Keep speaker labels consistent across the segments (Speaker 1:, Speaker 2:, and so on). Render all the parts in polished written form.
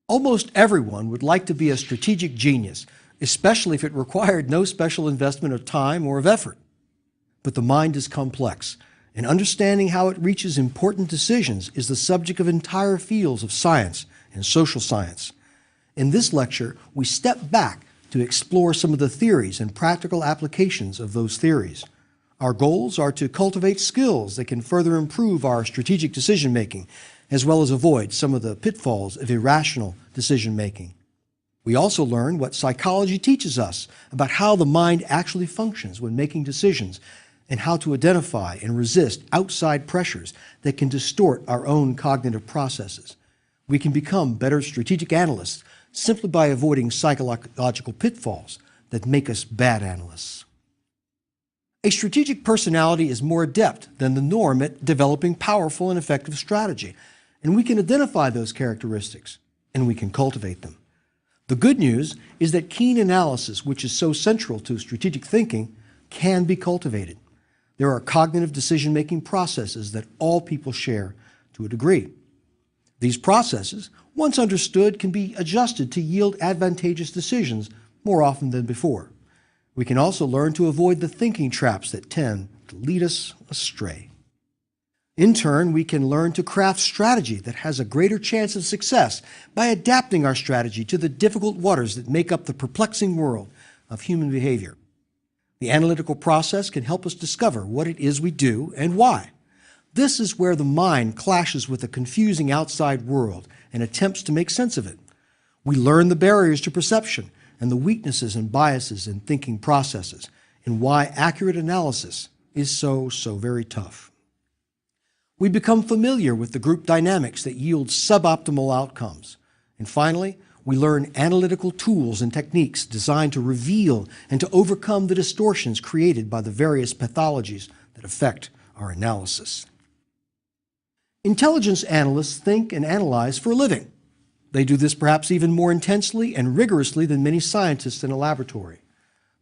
Speaker 1: Almost everyone would like to be a strategic genius, especially if it required no special investment of time or of effort. But the mind is complex, and understanding how it reaches important decisions is the subject of entire fields of science and social science. In this lecture, we step back to explore some of the theories and practical applications of those theories. Our goals are to cultivate skills that can further improve our strategic decision-making, as well as avoid some of the pitfalls of irrational decision-making. We also learn what psychology teaches us about how the mind actually functions when making decisions, and how to identify and resist outside pressures that can distort our own cognitive processes. We can become better strategic analysts simply by avoiding psychological pitfalls that make us bad analysts. A strategic personality is more adept than the norm at developing powerful and effective strategy, and we can identify those characteristics, and we can cultivate them. The good news is that keen analysis, which is so central to strategic thinking, can be cultivated. There are cognitive decision-making processes that all people share to a degree. These processes, once understood, can be adjusted to yield advantageous decisions more often than before. We can also learn to avoid the thinking traps that tend to lead us astray. In turn, we can learn to craft strategy that has a greater chance of success by adapting our strategy to the difficult waters that make up the perplexing world of human behavior. The analytical process can help us discover what it is we do and why. This is where the mind clashes with the confusing outside world and attempts to make sense of it. We learn the barriers to perception and the weaknesses and biases in thinking processes, and why accurate analysis is so very tough. We become familiar with the group dynamics that yield suboptimal outcomes. And finally, we learn analytical tools and techniques designed to reveal and to overcome the distortions created by the various pathologies that affect our analysis. Intelligence analysts think and analyze for a living. They do this perhaps even more intensely and rigorously than many scientists in a laboratory.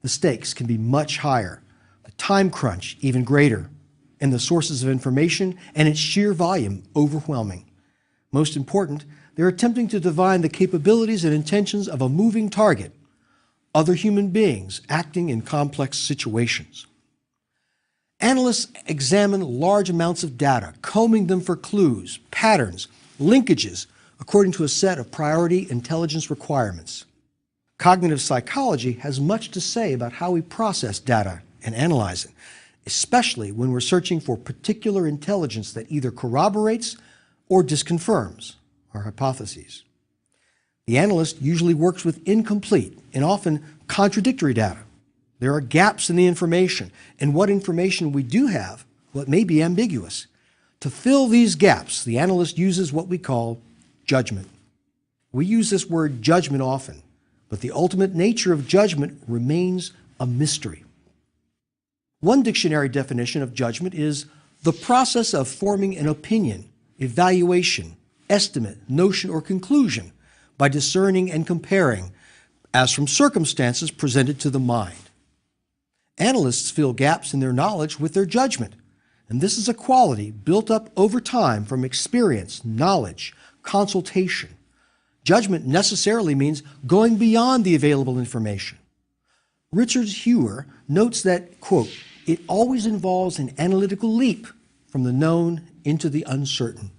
Speaker 1: The stakes can be much higher, the time crunch even greater, and the sources of information and its sheer volume overwhelming. Most important, they're attempting to divine the capabilities and intentions of a moving target, other human beings acting in complex situations. Analysts examine large amounts of data, combing them for clues, patterns, linkages, according to a set of priority intelligence requirements. Cognitive psychology has much to say about how we process data and analyze it, especially when we're searching for particular intelligence that either corroborates or disconfirms our hypotheses. The analyst usually works with incomplete and often contradictory data. There are gaps in the information, and what information we do have, well, it may be ambiguous. To fill these gaps, the analyst uses what we call judgment. We use this word judgment often, but the ultimate nature of judgment remains a mystery. One dictionary definition of judgment is the process of forming an opinion, evaluation, estimate, notion, or conclusion by discerning and comparing, as from circumstances presented to the mind. Analysts fill gaps in their knowledge with their judgment, and this is a quality built up over time from experience, knowledge, consultation. Judgment necessarily means going beyond the available information. Richard Heuer notes that, quote, "It always involves an analytical leap from the known into the uncertain."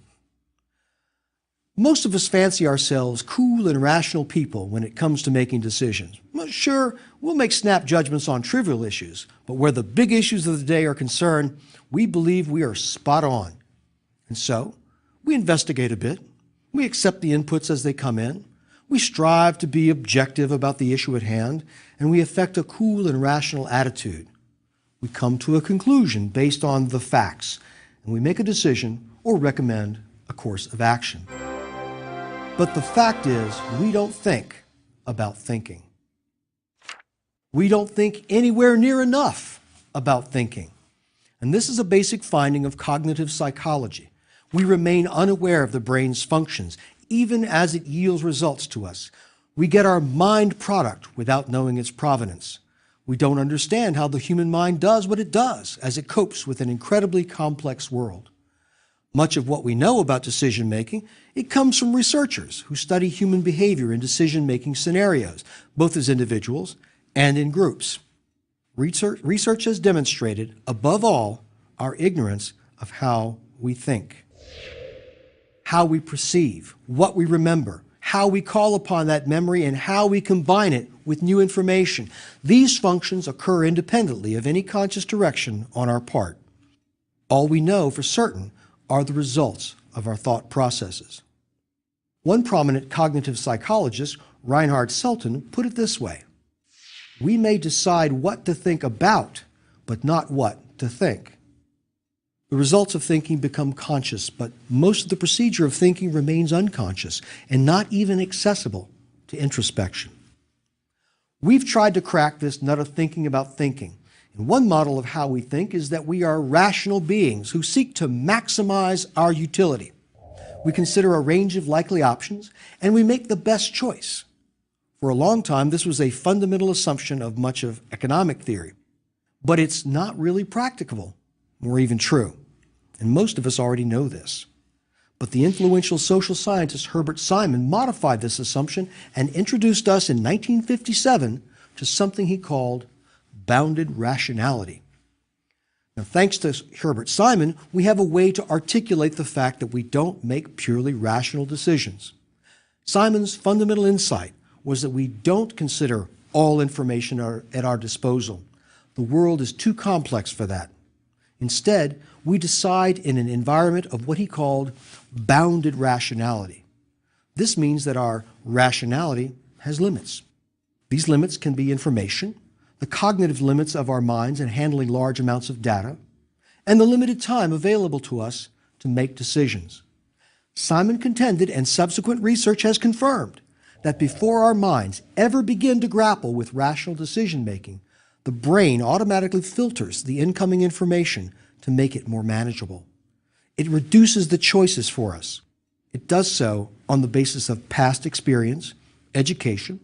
Speaker 1: Most of us fancy ourselves cool and rational people when it comes to making decisions. Well, sure, we'll make snap judgments on trivial issues, but where the big issues of the day are concerned, we believe we are spot on. And so, we investigate a bit. We accept the inputs as they come in. We strive to be objective about the issue at hand, and we affect a cool and rational attitude. We come to a conclusion based on the facts, and we make a decision or recommend a course of action. But the fact is, we don't think about thinking. We don't think anywhere near enough about thinking. And this is a basic finding of cognitive psychology. We remain unaware of the brain's functions, even as it yields results to us. We get our mind product without knowing its provenance. We don't understand how the human mind does what it does as it copes with an incredibly complex world. Much of what we know about decision-making, it comes from researchers who study human behavior in decision-making scenarios, both as individuals and in groups. Research has demonstrated, above all, our ignorance of how we think, how we perceive, what we remember, how we call upon that memory, and how we combine it with new information. These functions occur independently of any conscious direction on our part. All we know for certain are the results of our thought processes. One prominent cognitive psychologist, Reinhard Selten, put it this way: "We may decide what to think about, but not what to think." The results of thinking become conscious, but most of the procedure of thinking remains unconscious and not even accessible to introspection. We've tried to crack this nut of thinking about thinking. And one model of how we think is that we are rational beings who seek to maximize our utility. We consider a range of likely options, and we make the best choice. For a long time, this was a fundamental assumption of much of economic theory. But it's not really practicable, or even true. And most of us already know this. But the influential social scientist Herbert Simon modified this assumption and introduced us in 1957 to something he called bounded rationality. Now, thanks to Herbert Simon, we have a way to articulate the fact that we don't make purely rational decisions. Simon's fundamental insight was that we don't consider all information at our disposal. The world is too complex for that. Instead, we decide in an environment of what he called bounded rationality. This means that our rationality has limits. These limits can be information, the cognitive limits of our minds in handling large amounts of data, and the limited time available to us to make decisions. Simon contended, and subsequent research has confirmed, that before our minds ever begin to grapple with rational decision-making, the brain automatically filters the incoming information to make it more manageable. It reduces the choices for us. It does so on the basis of past experience, education,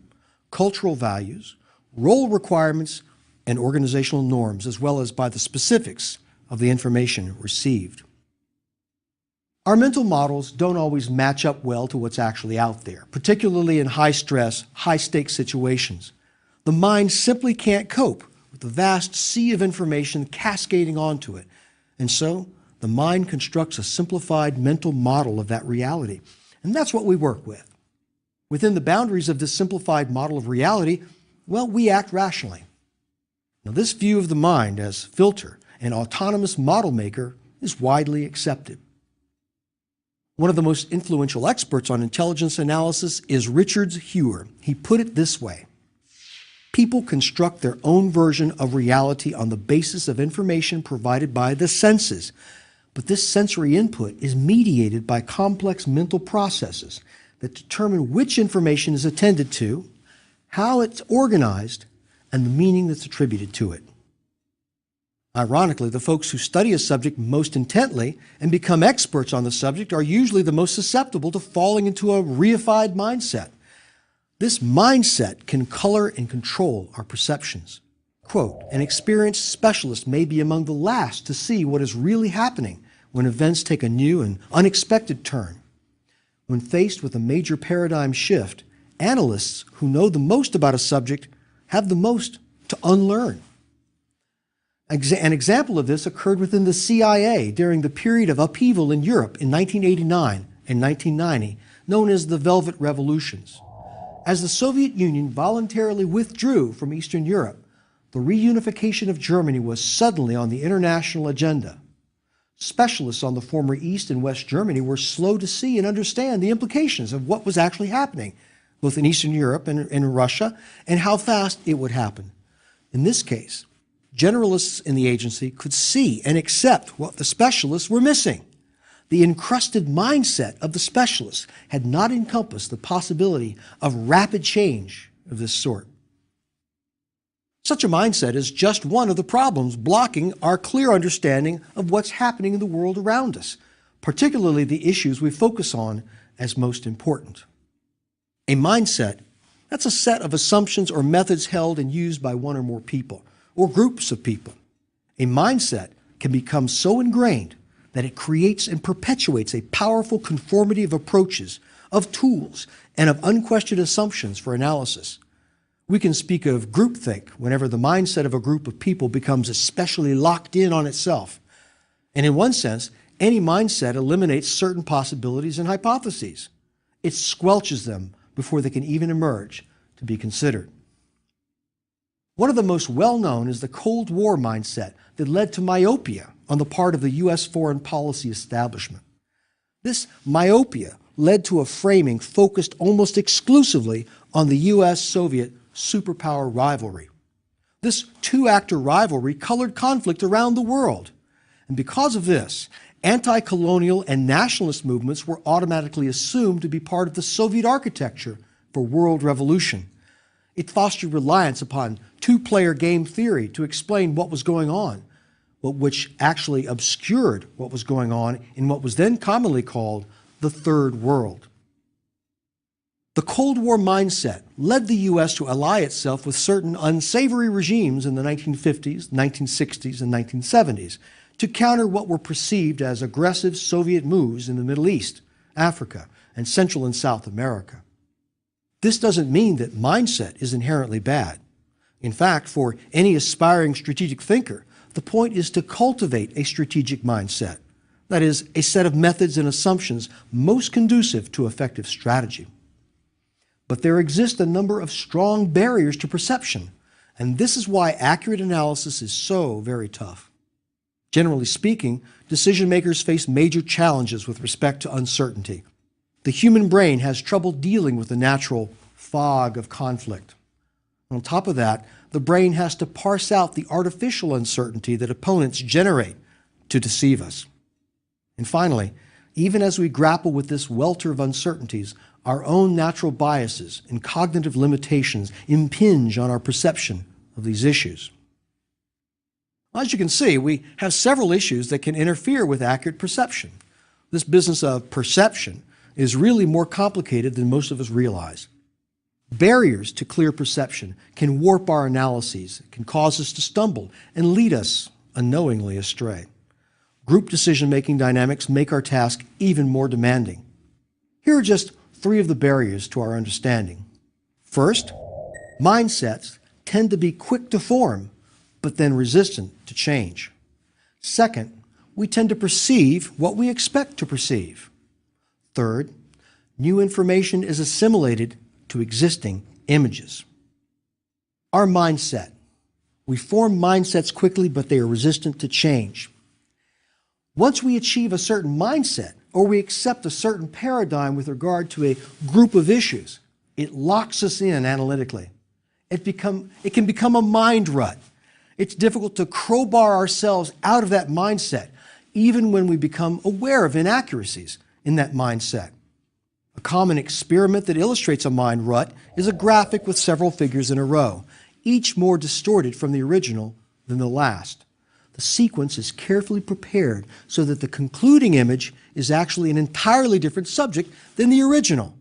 Speaker 1: cultural values, role requirements, and organizational norms, as well as by the specifics of the information received. Our mental models don't always match up well to what's actually out there, particularly in high-stress, high-stakes situations. The mind simply can't cope with the vast sea of information cascading onto it, and so the mind constructs a simplified mental model of that reality, and that's what we work with. Within the boundaries of this simplified model of reality, well, we act rationally. Now, this view of the mind as filter and autonomous model maker is widely accepted. One of the most influential experts on intelligence analysis is Richard Heuer. He put it this way: people construct their own version of reality on the basis of information provided by the senses, but this sensory input is mediated by complex mental processes that determine which information is attended to, how it's organized, and the meaning that's attributed to it. Ironically, the folks who study a subject most intently and become experts on the subject are usually the most susceptible to falling into a reified mindset. This mindset can color and control our perceptions. Quote, "An experienced specialist may be among the last to see what is really happening when events take a new and unexpected turn. When faced with a major paradigm shift, analysts who know the most about a subject have the most to unlearn." An example of this occurred within the CIA during the period of upheaval in Europe in 1989 and 1990, known as the Velvet Revolutions. As the Soviet Union voluntarily withdrew from Eastern Europe, the reunification of Germany was suddenly on the international agenda. Specialists on the former East and West Germany were slow to see and understand the implications of what was actually happening, both in Eastern Europe and in Russia, and how fast it would happen. In this case, generalists in the agency could see and accept what the specialists were missing. The encrusted mindset of the specialists had not encompassed the possibility of rapid change of this sort. Such a mindset is just one of the problems blocking our clear understanding of what's happening in the world around us, particularly the issues we focus on as most important. A mindset, that's a set of assumptions or methods held and used by one or more people, or groups of people. A mindset can become so ingrained that it creates and perpetuates a powerful conformity of approaches, of tools, and of unquestioned assumptions for analysis. We can speak of groupthink whenever the mindset of a group of people becomes especially locked in on itself. And in one sense, any mindset eliminates certain possibilities and hypotheses. It squelches them before they can even emerge to be considered. One of the most well-known is the Cold War mindset that led to myopia on the part of the U.S. foreign policy establishment. This myopia led to a framing focused almost exclusively on the U.S.-Soviet superpower rivalry. This two-actor rivalry colored conflict around the world. And because of this, anti-colonial and nationalist movements were automatically assumed to be part of the Soviet architecture for world revolution. It fostered reliance upon two-player game theory to explain what was going on, but which actually obscured what was going on in what was then commonly called the Third World. The Cold War mindset led the U.S. to ally itself with certain unsavory regimes in the 1950s, 1960s, and 1970s to counter what were perceived as aggressive Soviet moves in the Middle East, Africa, and Central and South America. This doesn't mean that mindset is inherently bad. In fact, for any aspiring strategic thinker, the point is to cultivate a strategic mindset. That is, a set of methods and assumptions most conducive to effective strategy. But there exist a number of strong barriers to perception, and this is why accurate analysis is so very tough. Generally speaking, decision makers face major challenges with respect to uncertainty. The human brain has trouble dealing with the natural fog of conflict. On top of that, the brain has to parse out the artificial uncertainty that opponents generate to deceive us. And finally, even as we grapple with this welter of uncertainties, our own natural biases and cognitive limitations impinge on our perception of these issues. As you can see, we have several issues that can interfere with accurate perception. This business of perception is really more complicated than most of us realize. Barriers to clear perception can warp our analyses, can cause us to stumble, and lead us unknowingly astray. Group decision-making dynamics make our task even more demanding. Here are just three of the barriers to our understanding. First, mindsets tend to be quick to form, but then resistant to change. Second, we tend to perceive what we expect to perceive. Third, new information is assimilated to existing images. Our mindset. We form mindsets quickly, but they are resistant to change. Once we achieve a certain mindset, or we accept a certain paradigm with regard to a group of issues, it locks us in analytically. It can become a mind rut. It's difficult to crowbar ourselves out of that mindset, even when we become aware of inaccuracies in that mindset. A common experiment that illustrates a mind rut is a graphic with several figures in a row, each more distorted from the original than the last. The sequence is carefully prepared so that the concluding image is actually an entirely different subject than the original.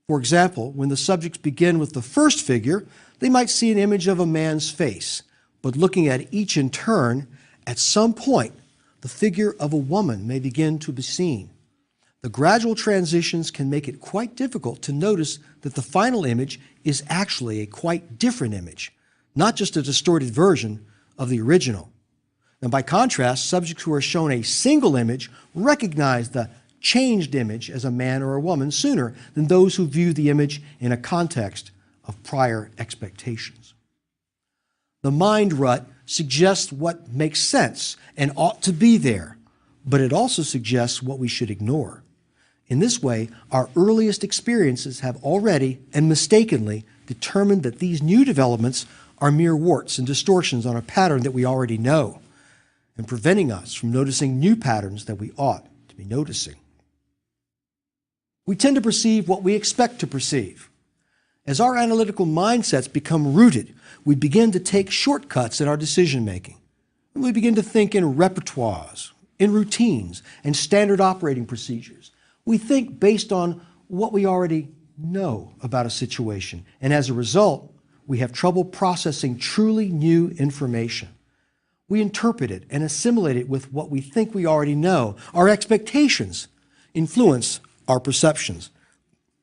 Speaker 1: For example, when the subjects begin with the first figure, they might see an image of a man's face, but looking at each in turn, at some point, the figure of a woman may begin to be seen. The gradual transitions can make it quite difficult to notice that the final image is actually a quite different image, not just a distorted version of the original. And by contrast, subjects who are shown a single image recognize the changed image as a man or a woman sooner than those who view the image in a context of prior expectations. The mind rut suggests what makes sense and ought to be there, but it also suggests what we should ignore. In this way, our earliest experiences have already and mistakenly determined that these new developments are mere warts and distortions on a pattern that we already know, and preventing us from noticing new patterns that we ought to be noticing. We tend to perceive what we expect to perceive. As our analytical mindsets become rooted, we begin to take shortcuts in our decision-making. We begin to think in repertoires, in routines, and standard operating procedures. We think based on what we already know about a situation, and as a result, we have trouble processing truly new information. We interpret it and assimilate it with what we think we already know. Our expectations influence our perceptions.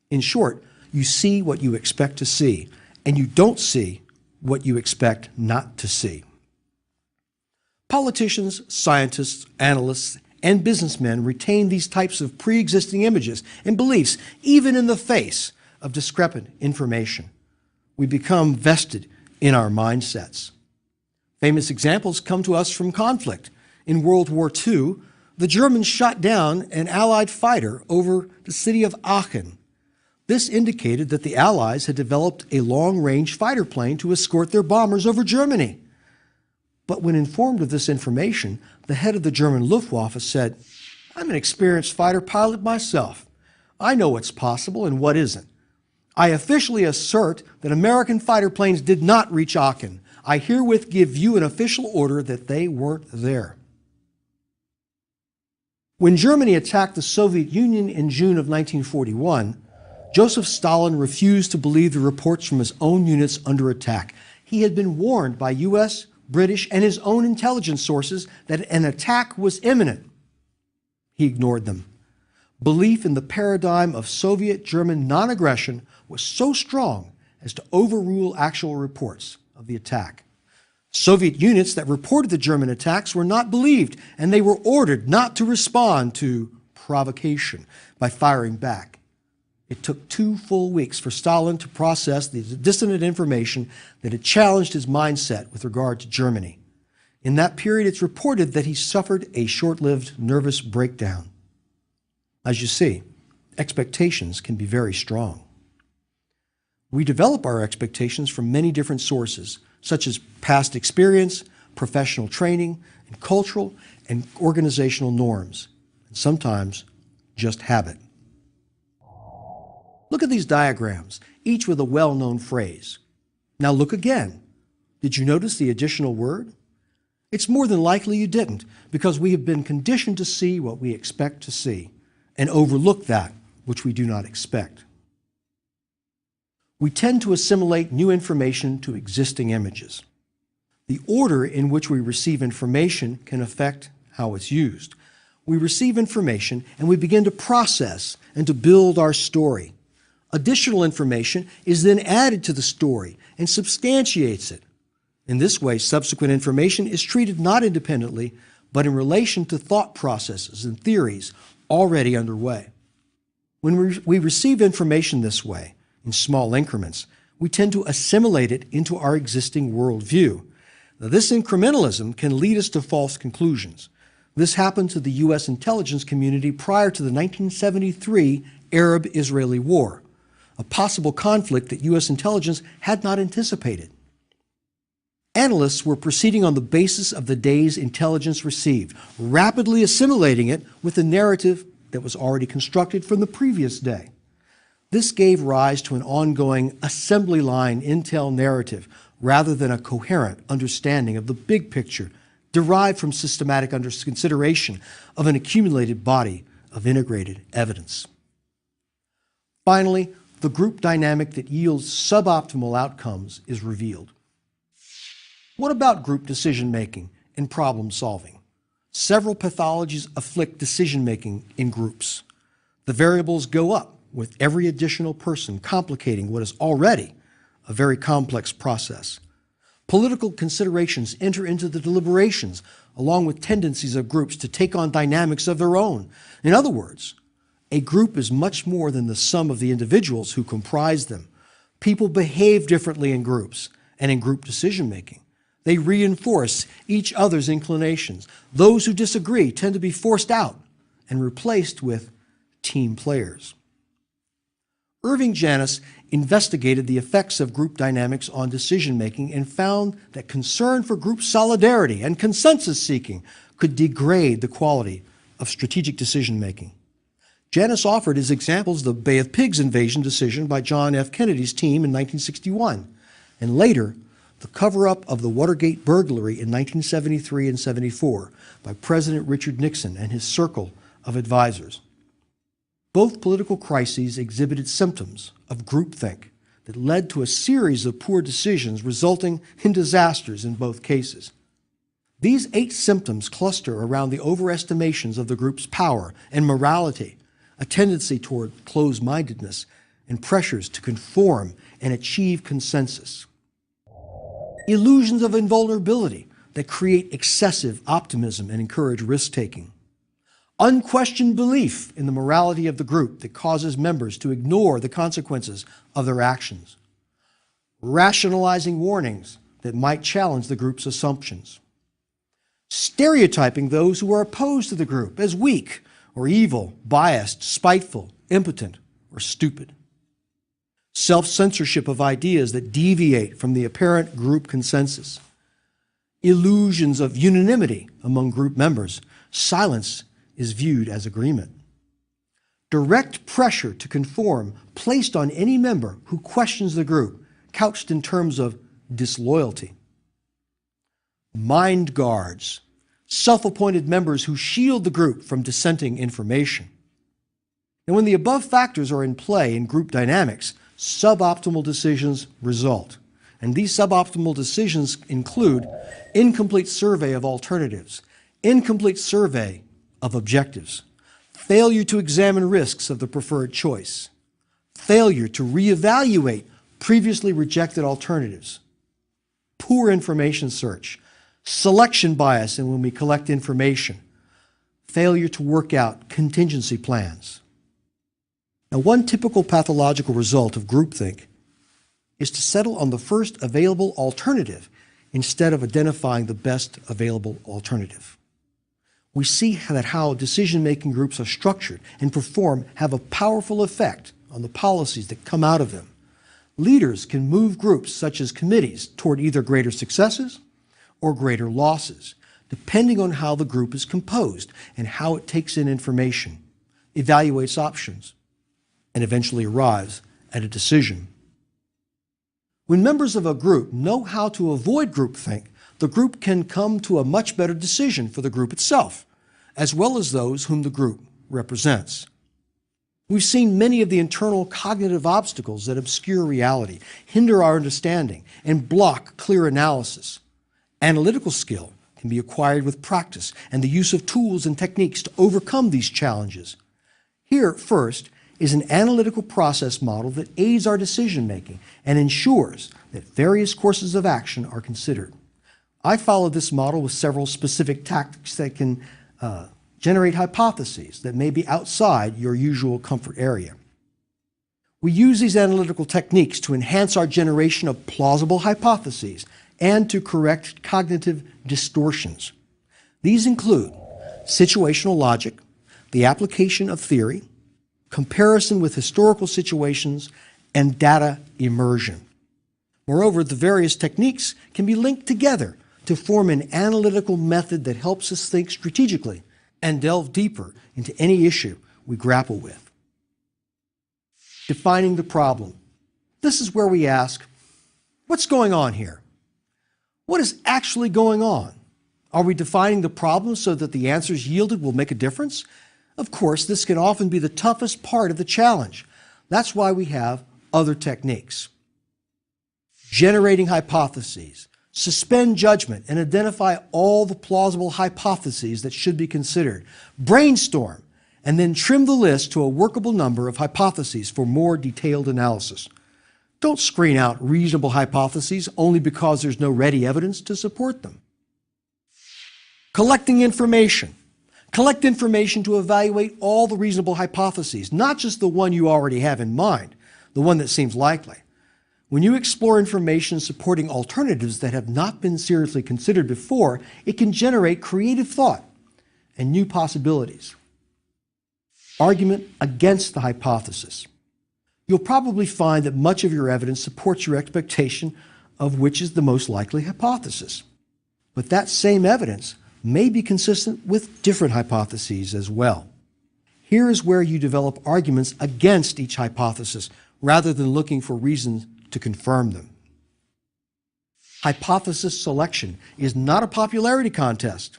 Speaker 1: In short, you see what you expect to see, and you don't see what you expect not to see. Politicians, scientists, analysts, and businessmen retain these types of pre-existing images and beliefs even in the face of discrepant information. We become vested in our mindsets. Famous examples come to us from conflict. In World War II, the Germans shot down an Allied fighter over the city of Aachen. This indicated that the Allies had developed a long-range fighter plane to escort their bombers over Germany. But when informed of this information, the head of the German Luftwaffe said, "I'm an experienced fighter pilot myself. I know what's possible and what isn't. I officially assert that American fighter planes did not reach Aachen. I herewith give you an official order that they weren't there." When Germany attacked the Soviet Union in June of 1941, Joseph Stalin refused to believe the reports from his own units under attack. He had been warned by U.S., British, and his own intelligence sources that an attack was imminent. He ignored them. Belief in the paradigm of Soviet-German non-aggression was so strong as to overrule actual reports of the attack. Soviet units that reported the German attacks were not believed, and they were ordered not to respond to provocation by firing back. It took 2 full weeks for Stalin to process the dissonant information that had challenged his mindset with regard to Germany. In that period, it's reported that he suffered a short-lived nervous breakdown. As you see, expectations can be very strong. We develop our expectations from many different sources, such as past experience, professional training, and cultural and organizational norms, and sometimes just habit. Look at these diagrams, each with a well-known phrase. Now look again. Did you notice the additional word? It's more than likely you didn't, because we have been conditioned to see what we expect to see and overlook that which we do not expect. We tend to assimilate new information to existing images. The order in which we receive information can affect how it's used. We receive information and we begin to process and to build our story. Additional information is then added to the story and substantiates it. In this way, subsequent information is treated not independently, but in relation to thought processes and theories already underway. When we receive information this way, in small increments, we tend to assimilate it into our existing worldview. Now, this incrementalism can lead us to false conclusions. This happened to the U.S. intelligence community prior to the 1973 Arab-Israeli War, a possible conflict that U.S. intelligence had not anticipated. Analysts were proceeding on the basis of the day's intelligence received, rapidly assimilating it with the narrative that was already constructed from the previous day. This gave rise to an ongoing assembly line intel narrative rather than a coherent understanding of the big picture derived from systematic consideration of an accumulated body of integrated evidence. Finally, the group dynamic that yields suboptimal outcomes is revealed. What about group decision-making and problem-solving? Several pathologies afflict decision-making in groups. The variables go up with every additional person, complicating what is already a very complex process. Political considerations enter into the deliberations, along with tendencies of groups to take on dynamics of their own. In other words, a group is much more than the sum of the individuals who comprise them. People behave differently in groups and in group decision-making. They reinforce each other's inclinations. Those who disagree tend to be forced out and replaced with team players. Irving Janis investigated the effects of group dynamics on decision-making and found that concern for group solidarity and consensus-seeking could degrade the quality of strategic decision-making. Janis offered as examples the Bay of Pigs invasion decision by John F. Kennedy's team in 1961, and later, the cover-up of the Watergate burglary in 1973 and 74 by President Richard Nixon and his circle of advisors. Both political crises exhibited symptoms of groupthink that led to a series of poor decisions resulting in disasters in both cases. These 8 symptoms cluster around the overestimations of the group's power and morality, a tendency toward closed-mindedness, and pressures to conform and achieve consensus. Illusions of invulnerability that create excessive optimism and encourage risk-taking. Unquestioned belief in the morality of the group that causes members to ignore the consequences of their actions. Rationalizing warnings that might challenge the group's assumptions. Stereotyping those who are opposed to the group as weak or evil, biased, spiteful, impotent, or stupid. Self-censorship of ideas that deviate from the apparent group consensus. Illusions of unanimity among group members. Silence is viewed as agreement. Direct pressure to conform placed on any member who questions the group, couched in terms of disloyalty. Mind guards, self-appointed members who shield the group from dissenting information. And when the above factors are in play in group dynamics, suboptimal decisions result. And these suboptimal decisions include incomplete survey of alternatives, incomplete survey of objectives, failure to examine risks of the preferred choice, failure to reevaluate previously rejected alternatives, poor information search, selection bias in when we collect information, failure to work out contingency plans. Now, one typical pathological result of groupthink is to settle on the first available alternative instead of identifying the best available alternative. We see that how decision-making groups are structured and perform have a powerful effect on the policies that come out of them. Leaders can move groups, such as committees, toward either greater successes or greater losses, depending on how the group is composed and how it takes in information, evaluates options, and eventually arrives at a decision. When members of a group know how to avoid groupthink, the group can come to a much better decision for the group itself, as well as those whom the group represents. We've seen many of the internal cognitive obstacles that obscure reality, hinder our understanding, and block clear analysis. Analytical skill can be acquired with practice and the use of tools and techniques to overcome these challenges. Here, first, is an analytical process model that aids our decision-making and ensures that various courses of action are considered. I follow this model with several specific tactics that can generate hypotheses that may be outside your usual comfort area. We use these analytical techniques to enhance our generation of plausible hypotheses and to correct cognitive distortions. These include situational logic, the application of theory, comparison with historical situations, and data immersion. Moreover, the various techniques can be linked together to form an analytical method that helps us think strategically and delve deeper into any issue we grapple with. Defining the problem. This is where we ask, what's going on here? What is actually going on? Are we defining the problem so that the answers yielded will make a difference? Of course, this can often be the toughest part of the challenge. That's why we have other techniques. Generating hypotheses. Suspend judgment and identify all the plausible hypotheses that should be considered. Brainstorm and then trim the list to a workable number of hypotheses for more detailed analysis. Don't screen out reasonable hypotheses only because there's no ready evidence to support them. Collecting information. Collect information to evaluate all the reasonable hypotheses, not just the one you already have in mind, the one that seems likely. When you explore information supporting alternatives that have not been seriously considered before, it can generate creative thought and new possibilities. Argument against the hypothesis. You'll probably find that much of your evidence supports your expectation of which is the most likely hypothesis. But that same evidence may be consistent with different hypotheses as well. Here is where you develop arguments against each hypothesis rather than looking for reasons to confirm them. Hypothesis selection is not a popularity contest.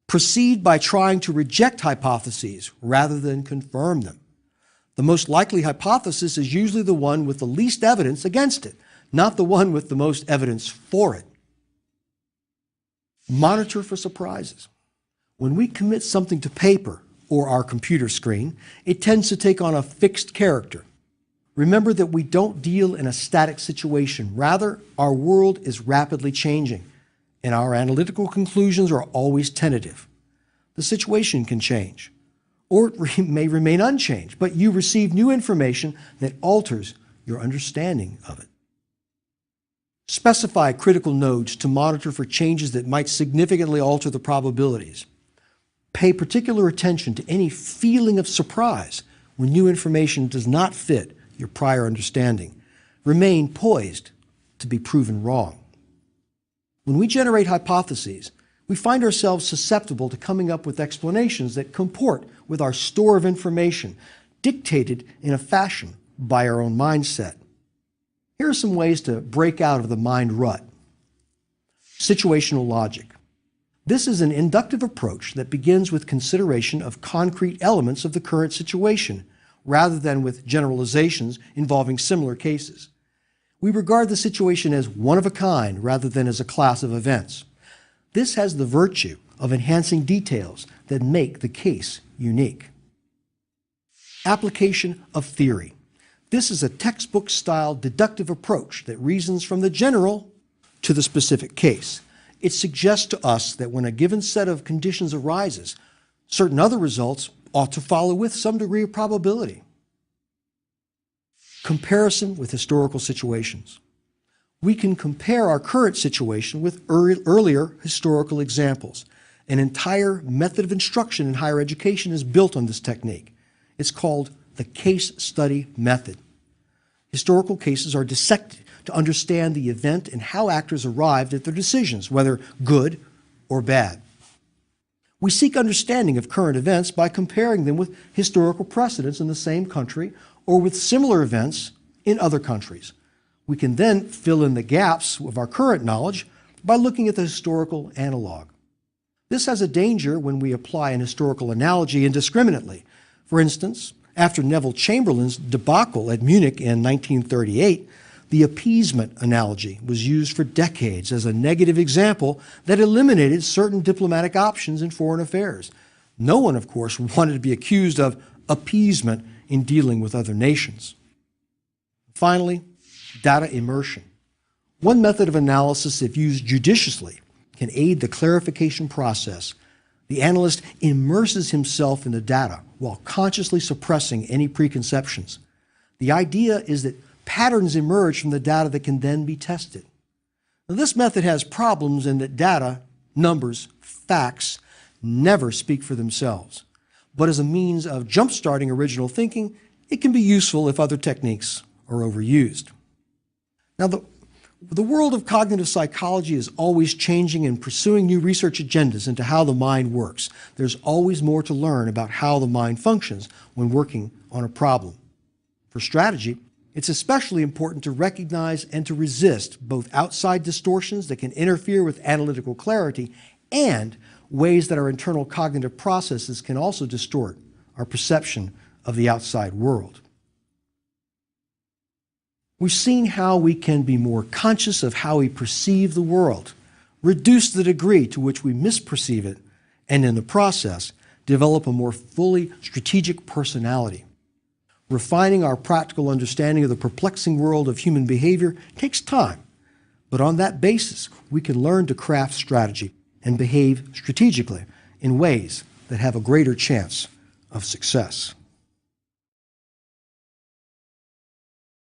Speaker 1: Proceed by trying to reject hypotheses rather than confirm them. The most likely hypothesis is usually the one with the least evidence against it, not the one with the most evidence for it. Monitor for surprises. When we commit something to paper or our computer screen, it tends to take on a fixed character. Remember that we don't deal in a static situation. Rather, our world is rapidly changing, and our analytical conclusions are always tentative. The situation can change, or it may remain unchanged, but you receive new information that alters your understanding of it. Specify critical nodes to monitor for changes that might significantly alter the probabilities. Pay particular attention to any feeling of surprise when new information does not fit your prior understanding. Remain poised to be proven wrong. When we generate hypotheses, we find ourselves susceptible to coming up with explanations that comport with our store of information, dictated in a fashion by our own mindset. Here are some ways to break out of the mind rut. Situational logic. This is an inductive approach that begins with consideration of concrete elements of the current situation, rather than with generalizations involving similar cases. We regard the situation as one of a kind rather than as a class of events. This has the virtue of enhancing details that make the case unique. Application of theory. This is a textbook-style deductive approach that reasons from the general to the specific case. It suggests to us that when a given set of conditions arises, certain other results ought to follow with some degree of probability. Comparison with historical situations. We can compare our current situation with earlier historical examples. An entire method of instruction in higher education is built on this technique. It's called the case study method. Historical cases are dissected to understand the event and how actors arrived at their decisions, whether good or bad. We seek understanding of current events by comparing them with historical precedents in the same country or with similar events in other countries. We can then fill in the gaps of our current knowledge by looking at the historical analog. This has a danger when we apply an historical analogy indiscriminately. For instance, after Neville Chamberlain's debacle at Munich in 1938, the appeasement analogy was used for decades as a negative example that eliminated certain diplomatic options in foreign affairs. No one, of course, wanted to be accused of appeasement in dealing with other nations. Finally, data immersion. One method of analysis, if used judiciously, can aid the clarification process. The analyst immerses himself in the data while consciously suppressing any preconceptions. The idea is that patterns emerge from the data that can then be tested. Now, this method has problems in that data, numbers, facts never speak for themselves. But as a means of jump-starting original thinking, it can be useful if other techniques are overused. Now, the world of cognitive psychology is always changing and pursuing new research agendas into how the mind works. There's always more to learn about how the mind functions when working on a problem. For strategy, it's especially important to recognize and to resist both outside distortions that can interfere with analytical clarity and ways that our internal cognitive processes can also distort our perception of the outside world. We've seen how we can be more conscious of how we perceive the world, reduce the degree to which we misperceive it, and in the process, develop a more fully strategic personality. Refining our practical understanding of the perplexing world of human behavior takes time, but on that basis, we can learn to craft strategy and behave strategically in ways that have a greater chance of success.